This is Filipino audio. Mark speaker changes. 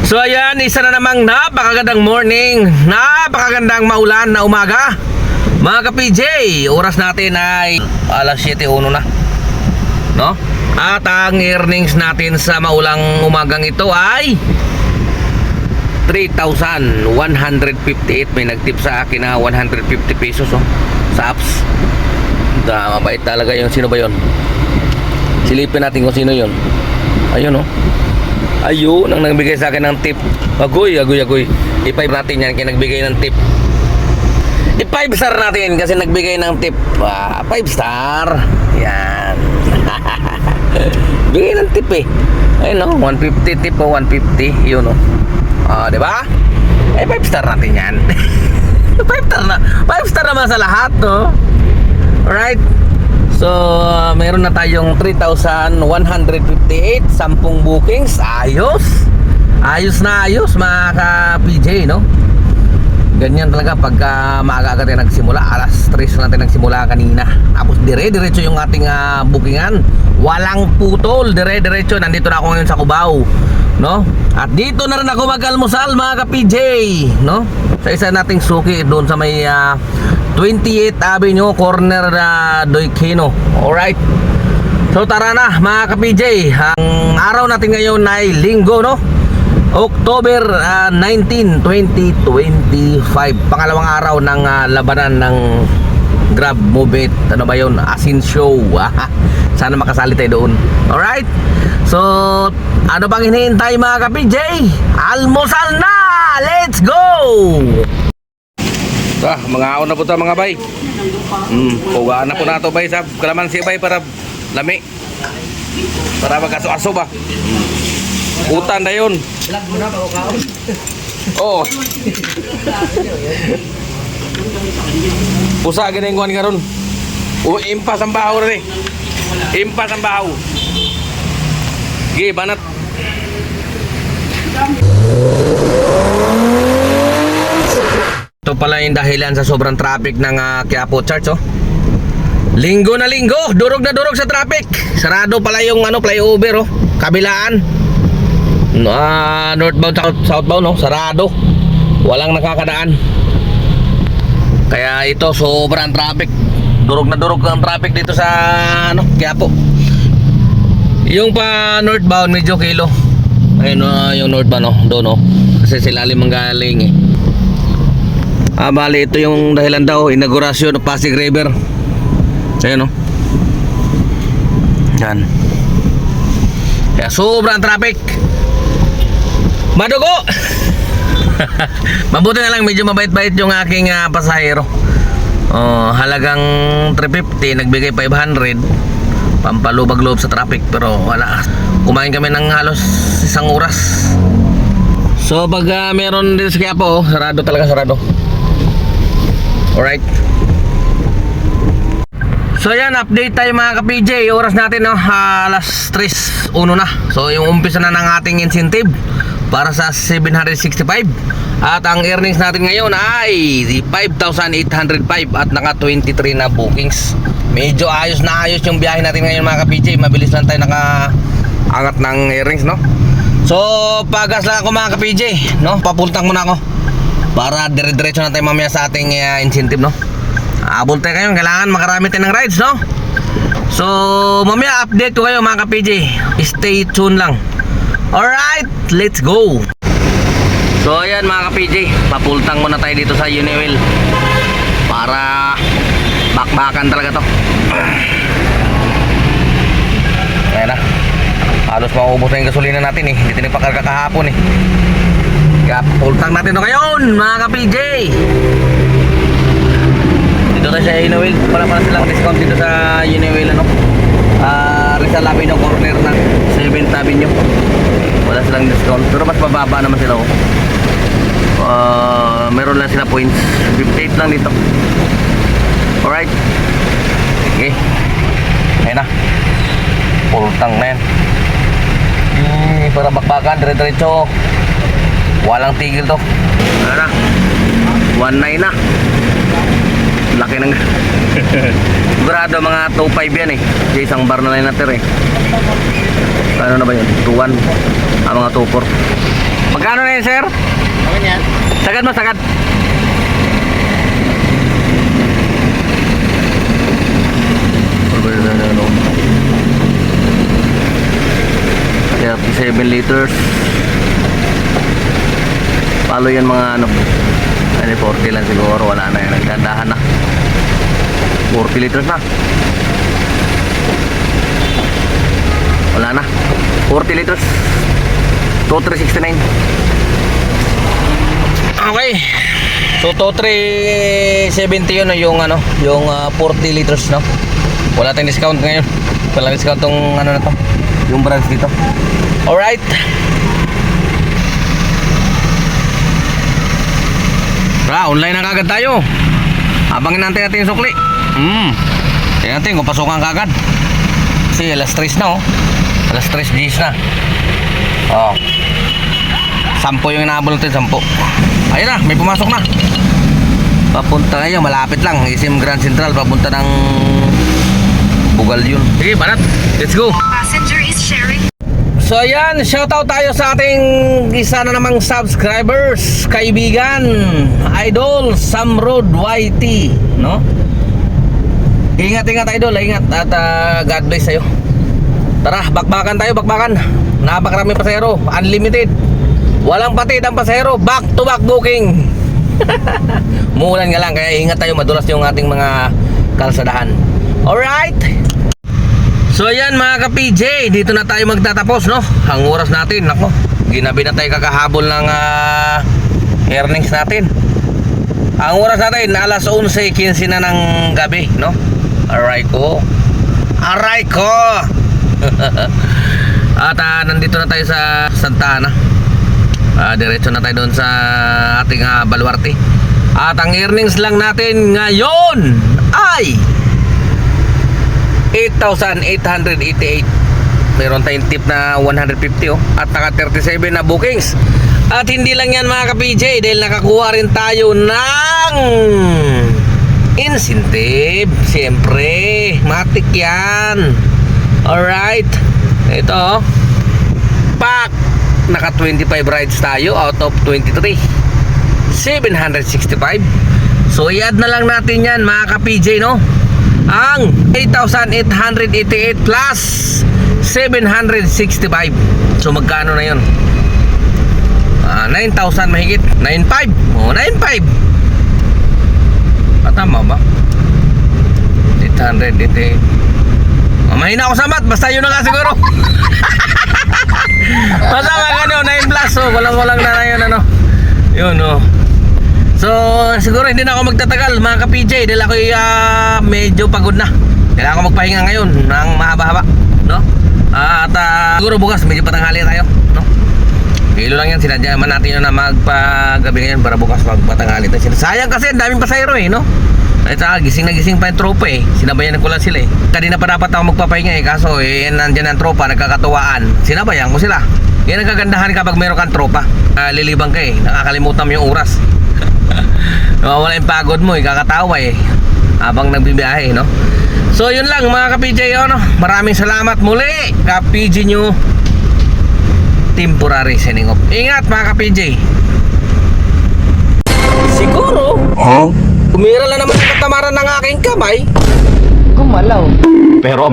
Speaker 1: So ayan, isa na namang napakagandang morning, napakagandang maulan na umaga. Mga ka-PJ, oras natin ay alas 7:01 na, no? At ang earnings natin sa maulang umagang ito ay 3,158. May nagtip sa akin na 150 pesos sa apps. Mabait talaga yung sino ba yun? Silipin natin kung sino yun. Ayun ayun ang nagbigay sa akin ng tip. Agoy. I-5 natin yan kaya nagbigay ng tip. I-5 star natin kasi nagbigay ng tip. 5 star. Yan. Bigay ng tip Ayun 150 tip 150. Yun diba? 5 star natin yan. 5 star naman sa lahat Alright. So, meron na tayong 3,158 10 bookings. Ayos na ayos mga ka-PJ, no? Ganyan talaga pagka maaga-aga tayo nagsimula. Alas 3 na tayo nagsimula kanina. Tapos dire-diretso yung ating bookingan. Walang putol, dire-diretso. Nandito na ako ngayon sa Cubao, no? At dito na rin ako mag-almusal mga ka-PJ, no? Sa isa nating suki doon sa may 28th Avenue, corner Doikino. Alright. So tara na mga ka-PJ. Ang araw natin ngayon ay linggo, no? October 19, 2025. Pangalawang araw ng labanan ng Grab Move It. Ano ba yun? Asin Show. Sana makasali tayo doon. Alright. So ano bang hinihintay mga ka-PJ? Almusal na! Let's go! Mga aon na po ito mga bay. Pugaan na po na ito bay sa kalamansi bay para lami. Para magkaso-aso ba. Utan na yun.
Speaker 2: Vlog mo na bago kaon.
Speaker 1: Oo. Pusa ginengguan ka ron. Impas ang bahaw rin Impas ang bahaw. Sige, banat. Ito pala yung dahilan sa sobrang traffic ng Quiapo Church Linggo na linggo, durog na durog sa traffic. Sarado pala yung flyover kabilaan. Northbound southbound sarado. Walang nakakadaan. Kaya ito sobrang traffic. Durog na durog ang traffic dito sa Quiapo. Yung pa northbound medyo kilo. Ayun yung northbound doon kasi sila limang galing bali ito yung dahilan daw, inaugurasyon ng Pasig River. Ayun yan. Kaya sobrang traffic. Madugo. Mabuti na lang medyo mabait-bait yung aking pasahero. Halagang 350, nagbigay 500 pampalubag-loob sa traffic, pero wala. Kumain kami ng halos isang oras. So pag meron din sa Quiapo, sarado talaga, sarado. Alright. So yan, update tayo mga ka-PJ. Oras natin alas 3:01 na. So yung umpisa na ng ating incentive para sa 765. At ang earnings natin ngayon ay 5,805 at naka 23 na bookings. Medyo ayos na ayos yung biyahe natin ngayon mga ka-PJ. Mabilis lang tayo naka-angat ng earnings, no? So pagas lang ako mga ka-PJ, no? Papultang muna ako para dire-diretso na tayo mamaya sa ating incentive, no? Abol tayo kayo, kailangan makarami tayo ng rides, no? So mamaya update ko kayo mga ka-PJ. Stay tuned lang. Alright, let's go. So ayan mga ka-PJ, papultang muna tayo dito sa Uniwil para bakbakan talaga to. Ayan na, halos maubos na yung gasolina natin hindi tayo nagpakarga kahapon kaya pultang natin to ngayon mga ka-PJ. Dito tayo sa Uniwil. Para silang discount dito sa Uniwil Rizal Avenue, corner ng 7th Avenue. Wala silang discount, pero mas mababa naman sila meron lang sila points. 58 lang dito. Alright. Okay. Ayan na, pultang na yan. Para bakbakan, dire-diretso. Walang tigil to. Ayan na, 19 na. Laki ng sigurado mga 2.5 yan Kasi isang bar na lang natin Ano na ba yun? 2.1 mga 2.4 Magkano na yun, sir?
Speaker 2: Ano yan?
Speaker 1: Sagad mo, sagad. Ano? 37 liters. Palo yan mga ano. Ano, 40 lang siguro. Wala na yan. Nagdandahan na. 40 liters na. Wala na. 40 liters. 2369. Okay. So to 370 yun yung ano, yung 40 liters, no. Wala tayong discount ngayon. Wala discount tong ano na to, yung branch dito. Alright. Online na kagad tayo. Abangin natin yung sukli. Tingnan natin kung pasukan kagad. Kasi alas 3 na, oh. Alas 3 10 na. Oh. 10 yung inaabol natin, 10. Ayun na, may pumasok na. Papunta ngayon, malapit lang. SM Grand Central, papunta ng Bugal yun. Sige, banat. Let's go.
Speaker 3: Passenger is sharing.
Speaker 1: So ayan, shoutout tayo sa ating isa na namang subscribers, kaibigan, idol, Sam Road YT, no? Ingat idol, ingat at God bless sa'yo. Tara, bakbakan tayo, bakbakan. Napakarami pasahero, unlimited. Walang patid ang pasahero, back to back booking. Muulan nga lang, kaya ingat tayo, madulas yung ating mga kalsadahan. Alright. So ayan mga ka-PJ, dito na tayo magtatapos, no? Ang oras natin, nako, ginabi na tayo kakahabol ng earnings natin. Ang oras natin, alas 11:15 na ng gabi, no? Aray ko. At nandito na tayo sa Santa Ana. Diretso na tayo doon sa ating baluarte. At ang earnings lang natin ngayon ay 8,888. Meron tayong tip na 150, oh. At naka 37 na bookings. At hindi lang yan mga ka-PJ, dahil nakakuha rin tayo ng incentive. Siyempre, matik yan. Alright. Ito, oh. Pak, naka 25 rides tayo out of 23. 765. So i-add na lang natin yan mga ka-PJ, no? Ang 8,888 plus 765. So magkano na yun? 9,000 mahigit. 9,500. Oh, 9,500. Tama ba? 888. Mahina ako sa math. Basta yun na nga siguro. Basta magano 9 plus. So walang na yun, ano. Yun, oh. So siguro hindi na ako magtatagal mga ka-PJ, dahil ako medyo pagod na. Kailangan ko magpahinga ngayon ng mahaba-haba, no? At siguro bukas medyo patanghali tayo, no? Kilo lang yan, sinadya naman natin yun na magpagabi ngayon para bukas magpatanghali tayo. Sayang kasi ang daming pasahero, eh, no? At gising na gising pa yung tropa, eh. Sinabayan ko lang sila, eh. Kanina pa dapat ako magpapahinga, eh. Kaso nandyan ang tropa, nagkakatuwaan. Sinabayan ko sila. Yan ang kagandahan kapag meron kang tropa. Lilibang ka, eh. Nakakalimutan mo yung oras. Nawawala yung pagod mo, kakatawa, eh, habang nagbibiyahe, no? So yun lang mga ka-PJ, no? Maraming salamat muli, ka-PJ nyo. Temporary signing off. Ingat mga ka-PJ. Siguro umira lang naman yung katamaran ng aking kamay.
Speaker 2: Gumalaw.
Speaker 1: Pero